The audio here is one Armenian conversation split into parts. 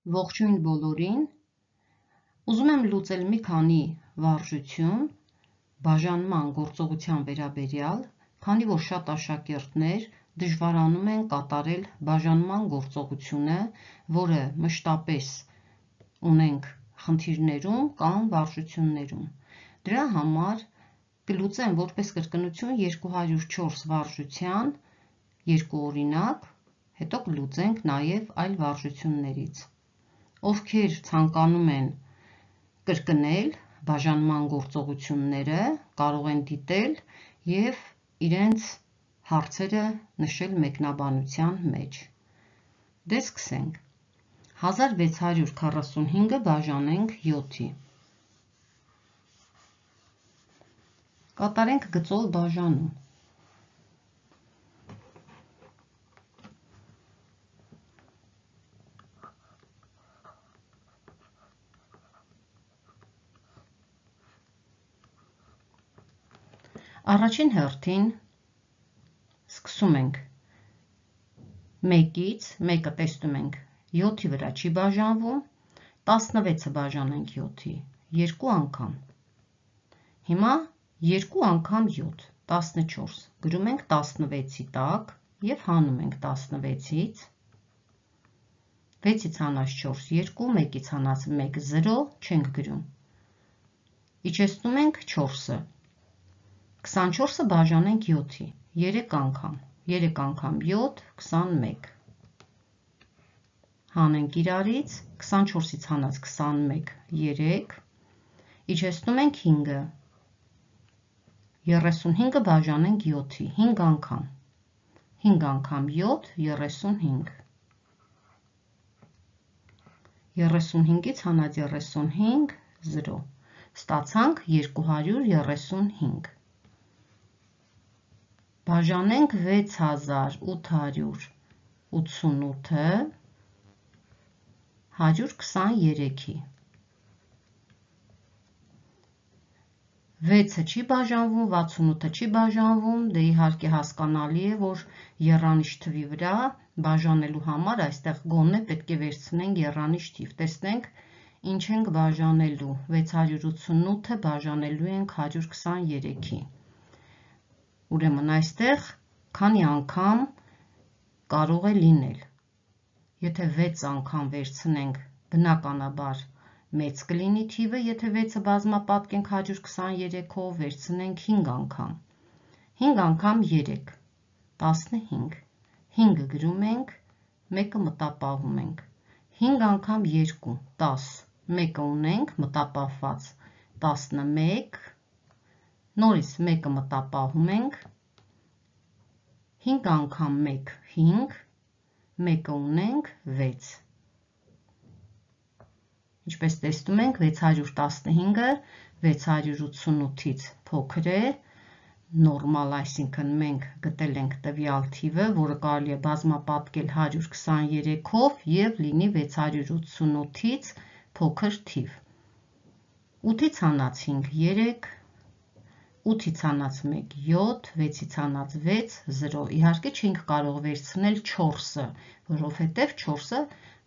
Ողջույն բոլորին, ուզում եմ լուծել մի քանի վարժություն բաժանման գործողության վերաբերյալ, քանի որ շատ աշակերտներ դժվարանում են կատարել բաժանման գործողությունը, որը մշտապես ունենք խնդիրներում կամ վարժություններում։ Դրա համար կլուծեմ որպես կրկնություն 204 վարժության երկու օրինակ, հետո կլուծենք նաև այլ վարժություններից։ Ովքեր ցանկանում են կրկնել բաժանման գործողությունները, կարող են դիտել և իրենց հարցերը նշել մեկնաբանության մեջ։ Դե սկսենք։ 1645-ը բաժանենք 7-ի։ Կատարենք գծով բաժանում։ Առաջին հերթին սկսում ենք 1-ից, 1-ը տեսնում ենք 7-ի վրա չի բաժանվում, 16-ը բաժանենք 7-ի, 2 անգամ։ Հիմա 2 անգամ 7, 14, գրում ենք 16-ի տակ և հանում ենք 16-ից, 6-ից հանած 4, 2, 1-ից հանած 1, 0, չենք գրում։ Իջեցնում ենք 4-ը, 24-ը բաժանենք 7-ի, 3 անգամ, 3 անգամ 7, 21։ Հանենք իրարից, 24-ից հանած 21, 3, իջեցնում ենք 5-ը, 35-ը բաժանենք 7-ի, 5 անգամ, 5 անգամ 7, 35, 35-ից հանած 35, 0, ստացանք 235։ Բաժանենք 6888-ը 123-ի։ 6-ը չի բաժանվում, 68-ը չի բաժանվում, դե իհարկե հասկանալի է, որ եռանիշ թվի վրա բաժանելու համար այստեղ գոնե պետք է վերցնենք եռանիշ թիվ։ Տեսնենք ինչ ենք բաժանելու, 688-ը բաժանելու ենք 123-ի։ Ուրեմն այստեղ քանի անգամ կարող է լինել։ Եթե 6 անգամ վերցնենք, բնականաբար մեծ կլինի թիվը, եթե 6-ը բազմապատկենք 123-ով, վերցնենք 5 անգամ։ 5 անգամ 3, 15, 5-ը գրում ենք, 1-ը մտապահում ենք։ 5 անգամ 2, 10, 1-ը ունենք մտապահված, 11, նորից 1-ը մտապահում ենք, 5 անգամ 1, 5, 1-ը ունենք 6։ Ինչպես տեսնում ենք, 615-ը 688-ից փոքր է, նորմալ, այսինքն մենք գտել ենք տվյալ թիվը, որը կարելի է բազմապատկել 123-ով և լինի 688-ից փոքր թիվ։ 8-ից հանած 5, 3, 8-ից հանած 1, 7, 6-ից հանած 6, 0, իհարկե չենք կարող վերցնել 4-ը, որովհետև 4-ը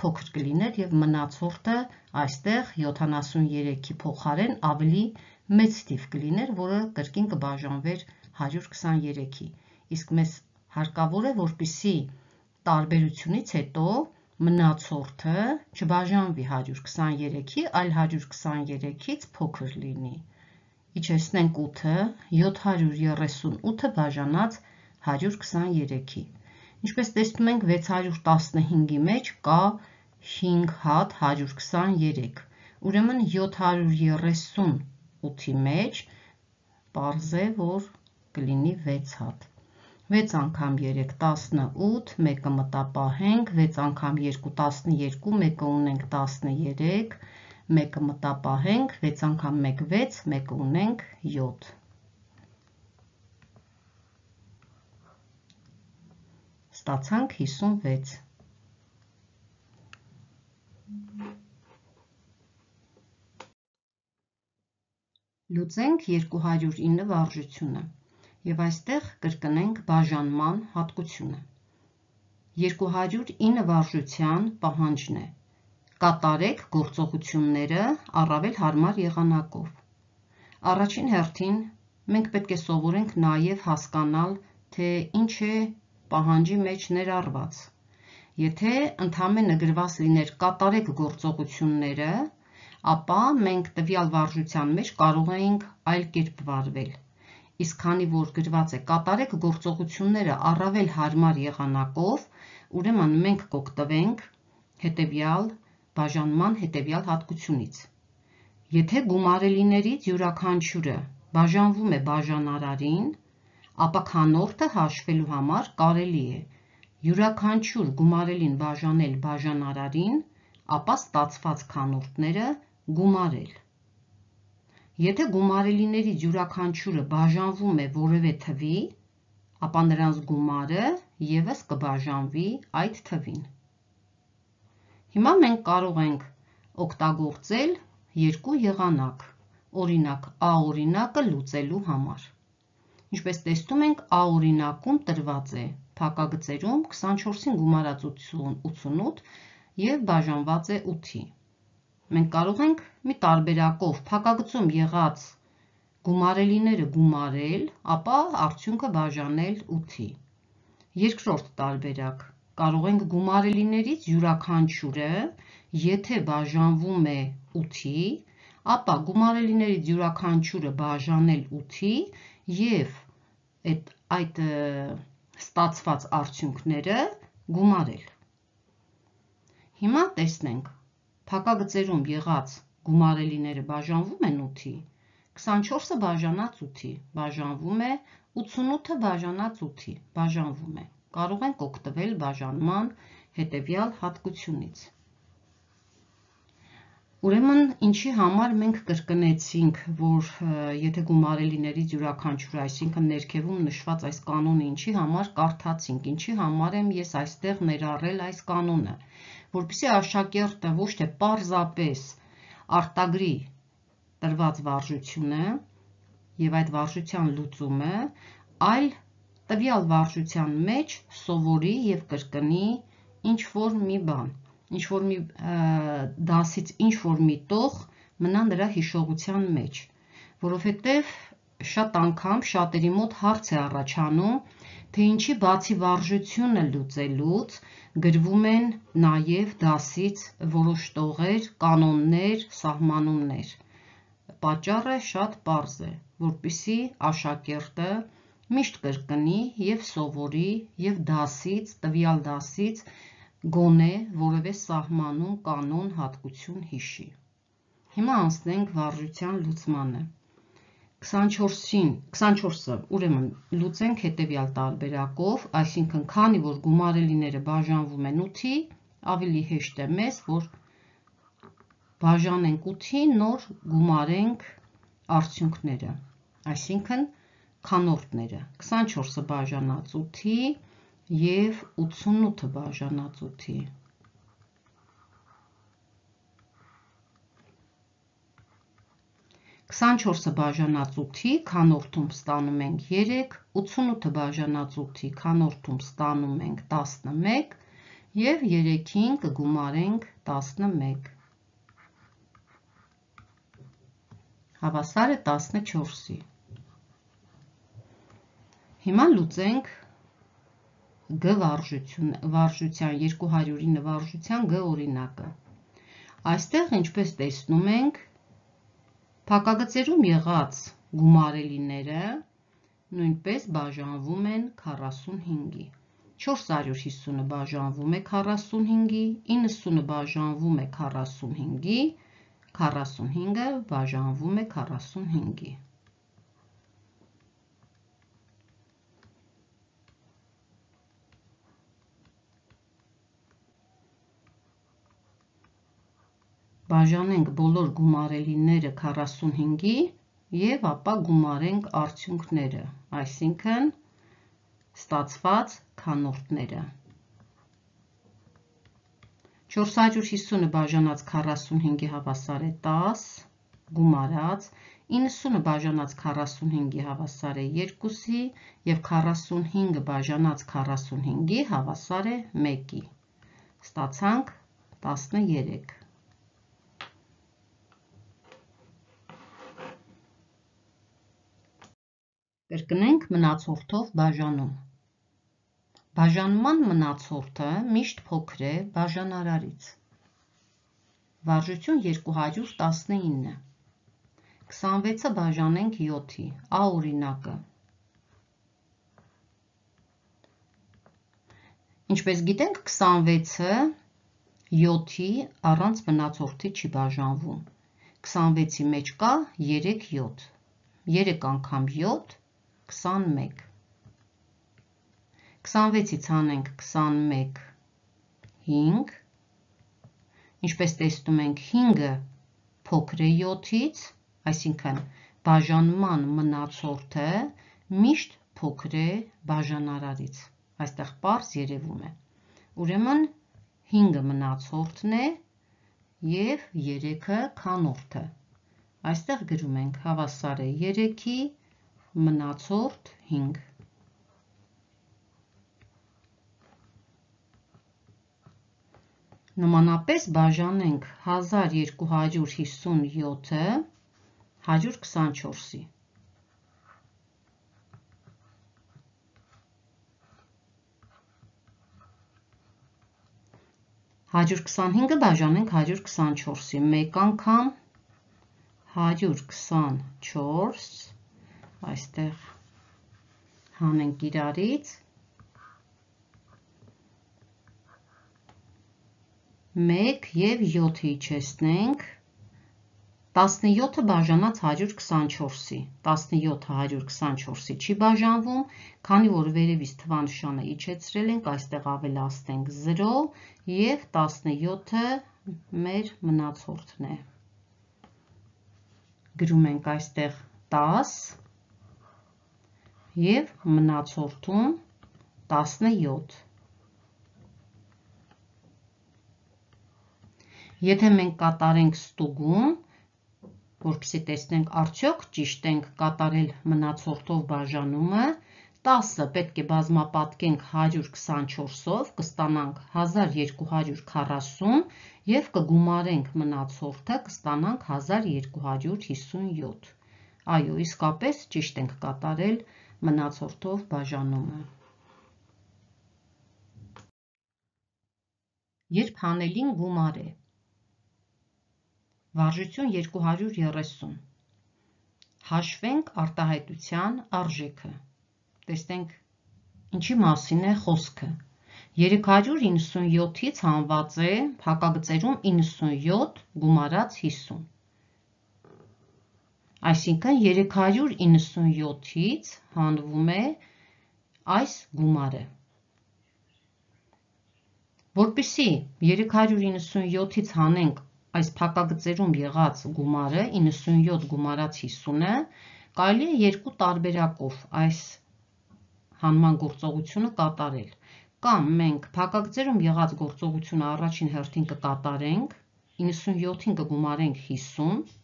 փոքր կլիներ և մնացորդը այստեղ 73-ի փոխարեն ավելի մեծ թիվ կլիներ, որը կրկին կբաժանվեր 123-ի։ Իսկ մեզ հարկավոր է, որպեսզի տարբերությունից հետո մնացորդը չբաժանվի 123-ի, այլ 123-ից փոքր լինի։ Իջեցնենք 8-ը, 738-ը բաժանած 123-ի։ Ինչպես տեսնում ենք, 615-ի մեջ կա 5 հատ 123, ուրեմն 738-ի մեջ պարզ է, որ կլինի 6 հատ։ 6 անգամ 3, 18, 1-ը մտապահենք, 6 անգամ 2, 12, 1-ը ունենք 13, 1-ը մտապահենք, 6 անգամ 1, 6, 1-ը ունենք 7։ Ստացանք 56։ Լուծենք 209 վարժությունը և այստեղ կրկնենք բաժանման հատկությունը։ 209 վարժության պահանջն է Կատարեք գործողությունները առավել հարմար եղանակով։ Առաջին հերթին մենք պետք է սովորենք նաև հասկանալ, թե ինչ է պահանջի մեջ ներառված։ Եթե ընդամենը գրված լիներ կատարեք գործողությունները, ապա մենք տվյալ վարժության մեջ կարող էինք այլ կերպ վարվել։ Իսկ քանի որ գրված է կատարեք գործողությունները առավել հարմար եղանակով, ուրեմն մենք կօգտվենք հետևյալ բաժանման հետևյալ հատկությունից։ Եթե գումարելիներից յուրաքանչյուրը բաժանվում է բաժանարարին, ապա քանորդը հաշվելու համար կարելի է յուրաքանչյուր գումարելին բաժանել բաժանարարին, ապա ստացված քանորդները գումարել։ Եթե գումարելիներից յուրաքանչյուրը բաժանվում է որևէ թվի, ապա նրանց գումարը ևս կբաժանվի այդ թվին։ Հիմա մենք կարող ենք օգտագործել երկու եղանակ, օրինակ A օրինակը լուծելու համար։ Ինչպես տեսնում ենք, A օրինակում տրված է փակագծերում 24-ին գումարած 88 և բաժանված է 8-ի։ Մենք կարող ենք մի տարբերակով փակագծում եղած գումարելիները գումարել, ապա արդյունքը բաժանել 8-ի։ Երկրորդ տարբերակ, կարող ենք գումարելիներից յուրաքանչյուրը, եթե բաժանվում է 8-ի, ապա գումարելիներից յուրաքանչյուրը բաժանել 8-ի և այդ ստացված արդյունքները գումարել։ Հիմա տեսնենք, փակագծերում եղած գումարելիները բաժանվում են 8-ի, 24-ը բաժանած 8-ի, բաժանվում է 88-ը բաժանած 8-ի, բաժանվում է։ Կարող ենք օգտվել բաժանման հետևյալ հատկությունից։ Ուրեմն ինչի համար մենք կրկնեցինք, որ եթե գումարելիներից յուրաքանչյուրը, այսինքն ներքևում նշված այս կանոնը ինչի համար կարդացինք, ինչի համար եմ ես այստեղ ներառել այս կանոնը, որպեսզի աշակերտը ոչ թե պարզապես արտագրի տրված վարժությունը և այդ վարժության լուծումը, այլ տվյալ վարժության մեջ սովորի և կրկնի ինչ-որ մի բան, ինչ-որ մի դասից ինչ-որ մի տող մնա նրա հիշողության մեջ, որովհետև շատ անգամ շատերի մոտ հարց է առաջանում, թե ինչի բացի վարժությունը լուծելուց գրվում են նաև դասից որոշ տողեր, կանոններ, սահմանումներ։ Պատճառը շատ պարզ է, որպեսզի աշակերտը միշտ կրկնի և սովորի և տվյալ դասից գոնե որևէ սահմանում, կանոն, հատկություն հիշի։ Հիմա անցնենք վարժության լուծմանը։ 24-ը ուրեմն լուծենք հետևյալ տարբերակով, այսինքն քանի որ գումարելիները բաժանվում են 8-ի, ավելի հեշտ է մեզ, որ բաժանենք 8-ի, նոր գումարենք արդյունքները, այսինքն քանորդները, 24-ը բաժանած 8-ի և 88-ը բաժանած 8-ի։ Քսանչորսը բաժանած 8-ի քանորդում ստանում ենք 3, 88-ը բաժանած 8-ի քանորդում ստանում ենք 11 և 3-ին կգումարենք 11։ Հավասար է 14-ի։ Հիմա լուծենք G վարժության 209 վարժության G օրինակը։ Այստեղ, ինչպես տեսնում ենք, փակագծերում եղած գումարելիները նույնպես բաժանվում են 45-ի։ 450-ը բաժանվում է 45-ի, 90-ը բաժանվում է 45-ի, 45-ը բաժանվում է 45-ի։ Բաժանենք բոլոր գումարելիները 45-ի և ապա գումարենք արդյունքները, այսինքն ստացված քանորդները։ 450-ը բաժանած 45-ի հավասար է 10, գումարած, 90-ը բաժանած 45-ի հավասար է 2-ի և 45-ը բաժանած 45-ի հավասար է 1-ի։ Ստացանք 13։ Կրկնենք մնացորդով բաժանում։ Բաժանման մնացորդը միշտ փոքր է բաժանարարից։ Վարժություն 219։ 26-ը բաժանենք 7-ի, Ա օրինակը։ Ինչպես գիտենք, 26-ը 7-ի առանց մնացորդի չի բաժանվում։ 26-ի մեջ կա 3 7, 3 անգամ 7, 21։ 26-ից հանենք 21, 5, ինչպես տեսնում ենք 5-ը փոքր է 7-ից, այսինքն բաժանման մնացորդը միշտ փոքր է բաժանարարից, այստեղ պարզ երևում է, ուրեմն 5-ը մնացորդն է և 3-ը քանորդը, այստեղ գրում ենք հավասար է 3-ի մնացորդ 5։ Նմանապես բաժանենք 1257-ը 124-ի։ 125-ը բաժանենք 124-ի, մեկ անգամ 124, այստեղ հանենք իրարից, 1 և 7-ը իջեցնենք, 17-ը բաժանած 124-ի, 17-ը 124-ի չի բաժանվում, քանի որ վերևից թվանշանը իջեցրել ենք, այստեղ ավելացնենք 0 և 17-ը մեր մնացորդն է։ Գրում ենք այստեղ 10 և մնացորդում 17։ Եթե մենք կատարենք ստուգում, որպեսզի տեսնենք արդյոք ճիշտ ենք կատարել մնացորդով բաժանումը, 10-ը պետք է բազմապատկենք 124-ով, կստանանք 1240 և կգումարենք մնացորդը, կստանանք 1257։ Այո, իսկապես ճիշտ ենք կատարել մնացորդով բաժանումը։ Երբ հանելին գումար է։ Վարժություն 230։ Հաշվենք արտահայտության արժեքը։ Տեսնենք ինչի մասին է խոսքը։ 397-ից հանված է փակագծերում 97 գումարած 50։ Այսինքն 397-ից հանվում է այս գումարը։ Որպեսզի 397-ից հանենք այս փակագծերում եղած գումարը, 97 գումարած 50-ը, կարելի է երկու տարբերակով այս հանման գործողությունը կատարել։ Կամ մենք փակագծերում եղած գործողությունը առաջին հերթին կկատարենք, 97-ին կգումարենք 50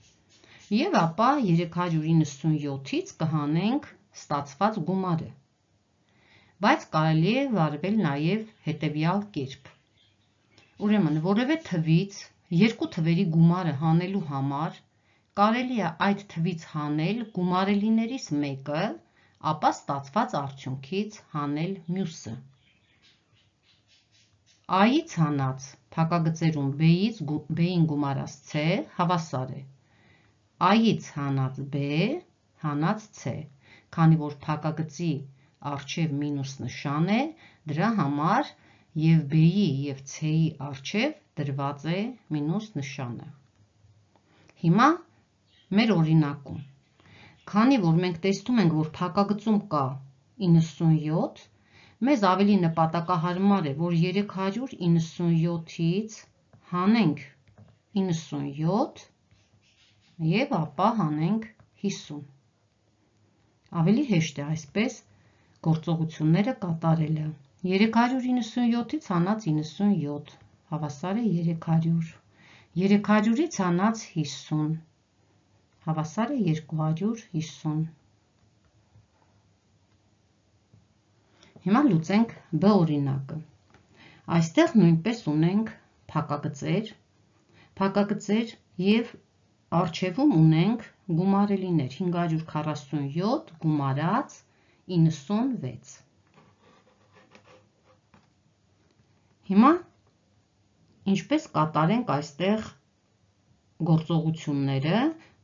և ապա 397-ից կհանենք ստացված գումարը։ Բայց կարելի է վարվել նաև հետևյալ կերպ։ Ուրեմն, որևէ թվից երկու թվերի գումարը հանելու համար կարելի է այդ թվից հանել գումարելիներից մեկը, ապա ստացված արդյունքից հանել մյուսը։ A-ից հանած փակագծերում B-ին գումարած C հավասար է A-ից հանած B հանած C, քանի որ փակագծի առջև մինուս նշան է, դրա համար և B-ի և C-ի առջև դրված է մինուս նշանը։ Հիմա մեր օրինակում, քանի որ մենք տեսնում ենք, որ փակագծում կա 97, մեզ ավելի նպատակահարմար է, որ 397-ից հանենք 97 և ապա հանենք 50։ Ավելի հեշտ է այսպես գործողությունները կատարելը։ 397-ից հանած 97 հավասար է 300, 300-ից հանած 50 հավասար է 250։ Հիմա լուծենք B օրինակը։ Այստեղ նույնպես ունենք փակագծեր և առջևում ունենք գումարելիներ 547 գումարած 96։ Հիմա ինչպես կատարենք այստեղ գործողությունները,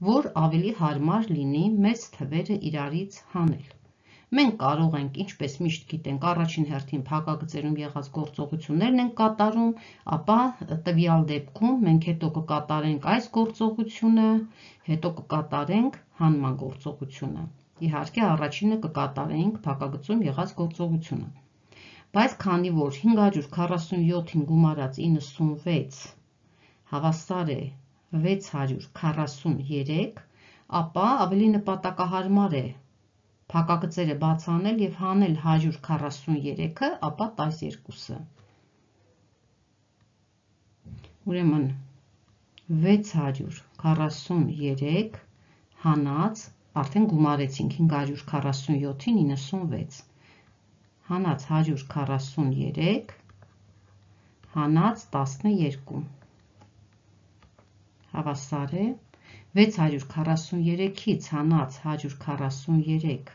որ ավելի հարմար լինի մեծ թվերը իրարից հանել։ Մենք կարող ենք, ինչպես միշտ գիտենք, առաջին հերթին փակագծերում եղած գործողություններն ենք կատարում, ապա տվյալ դեպքում մենք հետո կկատարենք այս գործողությունը, հետո կկատարենք հանման գործողությունը։ Իհարկե, առաջինը կկատարենք փակագծում եղած գործողությունը։ Բայց քանի որ 547-ին գումարած 96 հավասար է 643, ապա ավելի նպատակահարմար է փակագծերը բաց անել եւ հանել 143-ը, ապա 12-ը։ Ուրեմն 643 հանած, արդեն գումարեցինք 547-ին 96, հանած 143, հանած 12, հավասար է 643-ից հանած 143,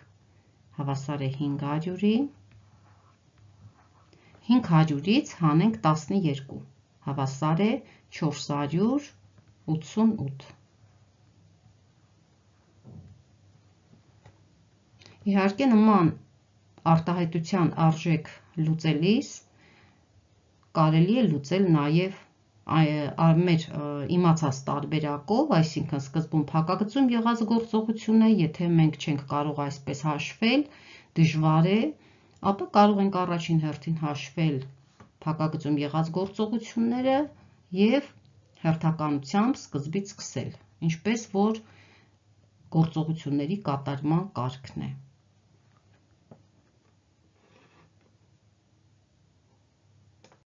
հավասար է 500-ի, 500-ից հանենք 12, հավասար է 488։ Իհարկե նման արտահայտության արժեք լուծելիս կարելի է լուծել նաև մեր իմացած տարբերակով, այսինքն սկզբում փակագծում եղած գործողությունը, եթե մենք չենք կարող այսպես հաշվել, դժվար է, ապա կարող ենք առաջին հերթին հաշվել փակագծում եղած գործողությունները և հերթականությամբ սկզբից սկսել, ինչպես որ գործողությունների կատարման կարգն է։